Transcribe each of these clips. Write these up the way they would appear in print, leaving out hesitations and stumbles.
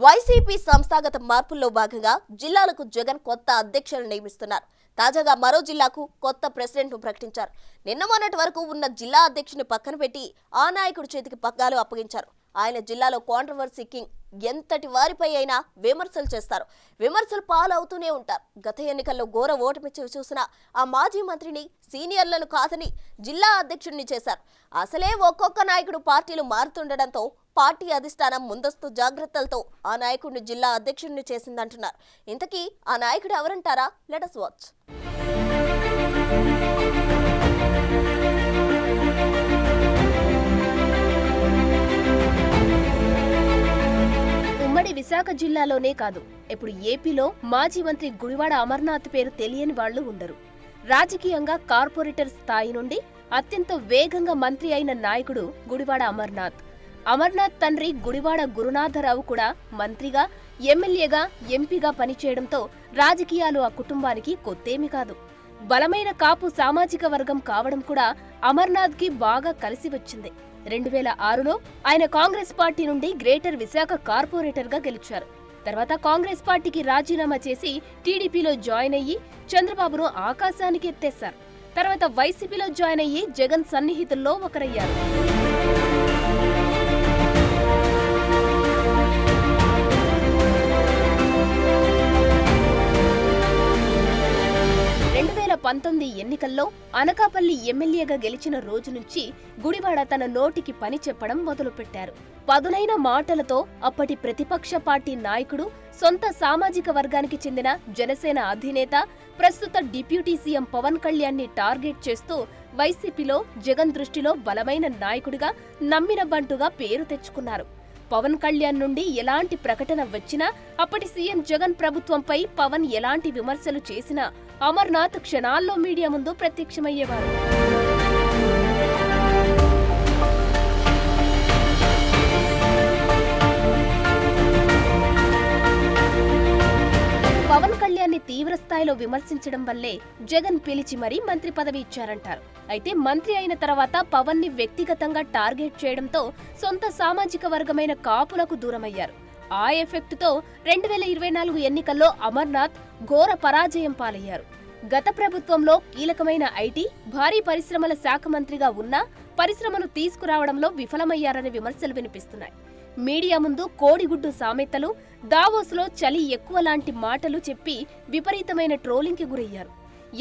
YCP సంస్థాగత మార్పుల్లో భాగంగా జిల్లాలకు జగన్ కొత్త అధ్యక్షులను నియమిస్తున్నారు. తాజాగా మరో జిల్లాకు కొత్త ప్రెసిడెంట్ను ప్రకటించారు. నిన్న మొన్నటి వరకు ఉన్న జిల్లా అధ్యక్షుని పక్కన పెట్టి ఆ నాయకుడి చేతికి పగ్గాలు అప్పగించారు. ఆయన జిల్లాలో కాంట్రవర్సీ కింగ్. ఎంతటి వారిపై అయినా విమర్శలు చేస్తారు. విమర్శలు పాలవుతూనే ఉంటారు. గత ఎన్నికల్లో ఘోర ఓటమి చూసిన ఆ మాజీ మంత్రిని సీనియర్లను కాదని జిల్లా అధ్యక్షుడిని చేశారు. అసలే ఒక్కొక్క నాయకుడు పార్టీలు మారుతుండడంతో పార్టీ అధిష్టానం ముందస్తు జాగ్రత్తలతో ఆ నాయకుడిని జిల్లా అధ్యక్షుడిని చేసిందంటున్నారు. ఇంతకీ ఆ నాయకుడు ఎవరంటారా? Let us watch. ఉమ్మడి విశాఖ జిల్లాలోనే కాదు, ఇప్పుడు ఏపీలో మాజీ మంత్రి గుడివాడ అమర్నాథ్ పేరు తెలియని వాళ్లు ఉండరు. రాజకీయంగా కార్పొరేటర్ స్థాయి నుండి అత్యంత వేగంగా మంత్రి అయిన నాయకుడు గుడివాడ అమర్నాథ్. అమర్నాథ్ తండ్రి గుడివాడ గురునాథరావు కూడా మంత్రిగా, ఎమ్మెల్యేగా, ఎంపీగా పనిచేయడంతో రాజకీయాలు ఆ కుటుంబానికి కొత్తేమీ కాదు. బలమైన కాపు సామాజిక వర్గం కావడం కూడా అమర్నాథ్కి బాగా కలిసి వచ్చింది. 2006లో ఆయన కాంగ్రెస్ పార్టీ నుండి గ్రేటర్ విశాఖ కార్పొరేటర్గా గెలిచారు. తర్వాత కాంగ్రెస్ పార్టీకి రాజీనామా చేసి టీడీపీలో జాయిన్ అయ్యి చంద్రబాబును ఆకాశానికి ఎత్తేశారు. తర్వాత వైసీపీలో జాయిన్ అయ్యి జగన్ సన్నిహితుల్లో ఒకరయ్యారు. ఎన్నికల్లో అనకాపల్లి ఎమ్మెల్యేగా గెలిచిన రోజు నుంచి గుడివాడ తన నోటికి పని చెప్పడం మొదలుపెట్టారు. పదునైన మాటలతో అప్పటి ప్రతిపక్ష పార్టీ నాయకుడు, సొంత సామాజిక వర్గానికి చెందిన జనసేన అధినేత, ప్రస్తుత డిప్యూటీ సీఎం పవన్ కళ్యాణ్ని టార్గెట్ చేస్తూ వైసీపీలో జగన్ దృష్టిలో బలమైన నాయకుడిగా, నమ్మిన బంటుగా పేరు తెచ్చుకున్నారు. పవన్ కళ్యాణ్ నుండి ఎలాంటి ప్రకటన వచ్చినా, అప్పటి సీఎం జగన్ ప్రభుత్వంపై పవన్ ఎలాంటి విమర్శలు చేసినా అమర్నాథ్ క్షణాల్లో మీడియా ముందు ప్రత్యక్షమయ్యేవారు. పవన్ కళ్యాణ్ని తీవ్రస్థాయిలో విమర్శించడం వల్లే జగన్ పిలిచి మరీ మంత్రి పదవి ఇచ్చారంటారు. అయితే మంత్రి అయిన తర్వాత పవన్ ని వ్యక్తిగతంగా టార్గెట్ చేయడంతో సొంత సామాజిక వర్గమైన కాపులకు దూరమయ్యారు. ఆ ఎఫెక్ట్ తో 2024 ఎన్నికల్లో అమర్నాథ్ ఘోర పరాజయం పాలయ్యారు. గత ప్రభుత్వంలో కీలకమైన ఐటీ, భారీ పరిశ్రమల శాఖ మంత్రిగా ఉన్నా పరిశ్రమను తీసుకురావడంలో విఫలమయ్యారనే విమర్శలు వినిపిస్తున్నాయి. మీడియా ముందు కోడిగుడ్డు సామెతలు, దావోస్లో చలి ఎక్కువ లాంటి మాటలు చెప్పి విపరీతమైన ట్రోలింగ్కి గురయ్యారు.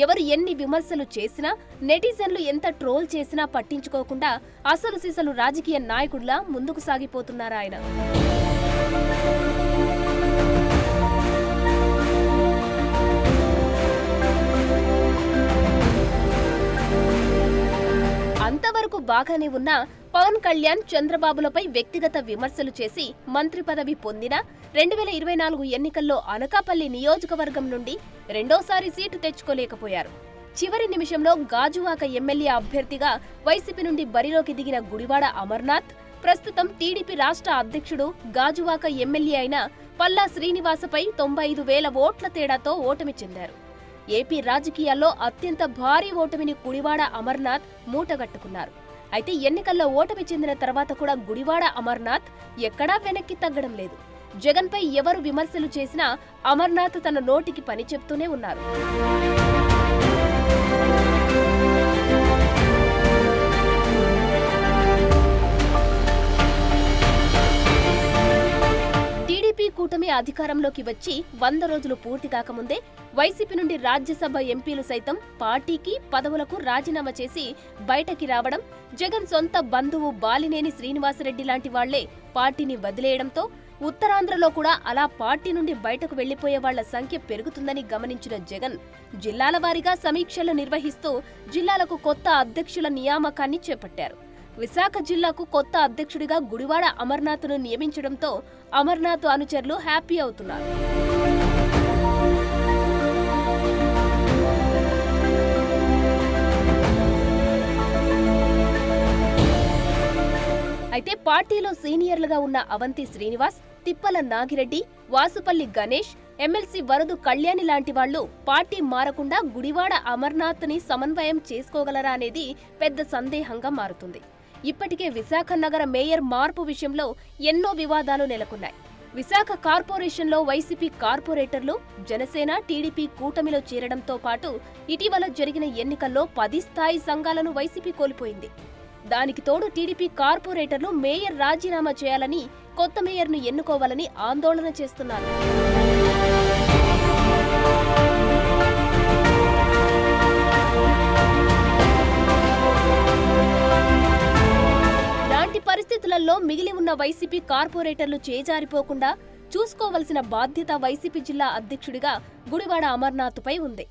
ఎవరు ఎన్ని విమర్శలు చేసినా, నెటిజన్లు ఎంత ట్రోల్ చేసినా పట్టించుకోకుండా అసలు సిసలు రాజకీయ నాయకుడిలా ముందుకు సాగిపోతున్నారు ఆయన. అంతవరకు బాగానే ఉన్నా పవన్ కళ్యాణ్ చంద్రబాబులపై వ్యక్తిగత విమర్శలు చేసి మంత్రి పదవి పొందినా 2024 ఎన్నికల్లో అనకాపల్లి నియోజకవర్గం నుండి రెండోసారి సీటు తెచ్చుకోలేకపోయారు. చివరి నిమిషంలో గాజువాక ఎమ్మెల్యే అభ్యర్థిగా వైసీపీ నుండి బరిలోకి దిగిన గుడివాడ అమర్నాథ్ ప్రస్తుతం టీడీపీ రాష్ట్ర అధ్యక్షుడు, గాజువాక ఎమ్మెల్యే అయిన పల్లా శ్రీనివాసపై 95,000 ఓట్ల తేడాతో ఓటమి చెందారు. ఏపీ రాజకీయాల్లో అత్యంత భారీ ఓటమిని గుడివాడ అమర్నాథ్ మూటగట్టుకున్నారు. అయితే ఎన్నికల్లో ఓటమి చెందిన తర్వాత కూడా గుడివాడ అమర్నాథ్ ఎక్కడా వెనక్కి తగ్గడం లేదు. జగన్పై ఎవరు విమర్శలు చేసినా అమర్నాథ్ తన నోటికి పని చెప్తూనే ఉన్నారు. టీడీపీ కూటమి అధికారంలోకి వచ్చి 100 రోజులు పూర్తి కాకముందే వైసీపీ నుండి రాజ్యసభ ఎంపీలు సైతం పార్టీకి, పదవులకు రాజీనామా చేసి బయటకి రావడం, జగన్ సొంత బంధువు బాలినేని శ్రీనివాసరెడ్డి లాంటి వాళ్లే పార్టీని వదిలేయడంతో ఉత్తరాంధ్రలో కూడా అలా పార్టీ నుండి బయటకు వెళ్లిపోయే వాళ్ల సంఖ్య పెరుగుతుందని గమనించిన జగన్ జిల్లాల వారీగా సమీక్షలు నిర్వహిస్తూ జిల్లాలకు కొత్త అధ్యక్షుల నియామకాన్ని చేపట్టారు. విశాఖ జిల్లాకు కొత్త అధ్యక్షుడిగా గుడివాడ అమర్నాథ్ను నియమించడంతో అమర్నాథ్ అనుచరులు హ్యాపీ అవుతున్నారు. అయితే పార్టీలో సీనియర్లుగా ఉన్న అవంతి శ్రీనివాస్, తిప్పల నాగిరెడ్డి, వాసుపల్లి గణేష్, ఎమ్మెల్సీ వరదు కళ్యాణి లాంటి వాళ్లు పార్టీ మారకుండా గుడివాడ అమర్నాథ్ని సమన్వయం చేసుకోగలరా అనేది పెద్ద సందేహంగా మారుతుంది. ఇప్పటికే విశాఖ నగర మేయర్ మార్పు విషయంలో ఎన్నో వివాదాలు నెలకొన్నాయి. విశాఖ కార్పొరేషన్లో వైసీపీ కార్పొరేటర్లు జనసేన, టీడీపీ కూటమిలో చేరడంతో పాటు ఇటీవల జరిగిన ఎన్నికల్లో 10 స్థాయి సంఘాలను వైసీపీ కోల్పోయింది. దానికి తోడు టీడీపీ కార్పొరేటర్లు మేయర్ రాజీనామా చేయాలని, కొత్త మేయర్ను ఎన్నుకోవాలని ఆందోళన చేస్తున్నారు. ఇలాంటి పరిస్థితులలో మిగిలి ఉన్న వైసీపీ కార్పొరేటర్లు చేజారిపోకుండా చూసుకోవలసిన బాధ్యత వైసీపీ జిల్లా అధ్యక్షుడిగా గుడివాడ అమర్నాథ్పై ఉంది.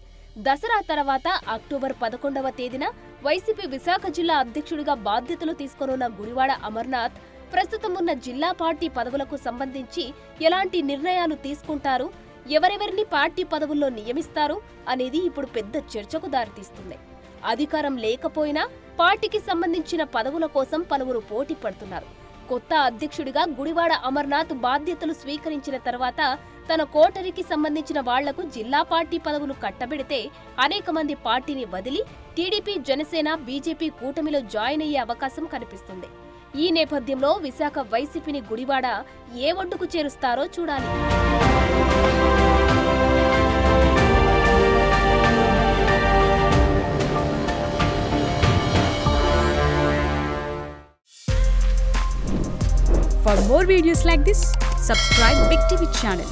దసరా తర్వాత అక్టోబర్ 11వ తేదీన వైసీపీ విశాఖ జిల్లా అధ్యక్షుడిగా బాధ్యతలు తీసుకోనున్న గుడివాడ అమర్నాథ్ ప్రస్తుతం ఉన్న జిల్లా పార్టీ పదవులకు సంబంధించి ఎలాంటి నిర్ణయాలు తీసుకుంటారు, ఎవరెవరిని పార్టీ పదవుల్లో నియమిస్తారు అనేది ఇప్పుడు పెద్ద చర్చకు దారితీస్తుంది. అధికారం లేకపోయినా పార్టీకి సంబంధించిన పదవుల కోసం పలువురు పోటీ పడుతున్నారు. కొత్త అధ్యక్షుడిగా గుడివాడ అమర్నాథ్ బాధ్యతలు స్వీకరించిన తర్వాత తన కోటరికి సంబంధించిన వాళ్లకు జిల్లా పార్టీ పదవులు కట్టబెడితే అనేక మంది పార్టీని వదిలి టీడీపీ, జనసేన, బీజేపీ కూటమిలో జాయిన్ అయ్యే అవకాశం కనిపిస్తుంది. ఈ నేపథ్యంలో విశాఖ వైసీపీని గుడివాడ ఏ ఒడ్డుకు చేరుస్తారో చూడాలి. For more videos like this, subscribe Big TV channel.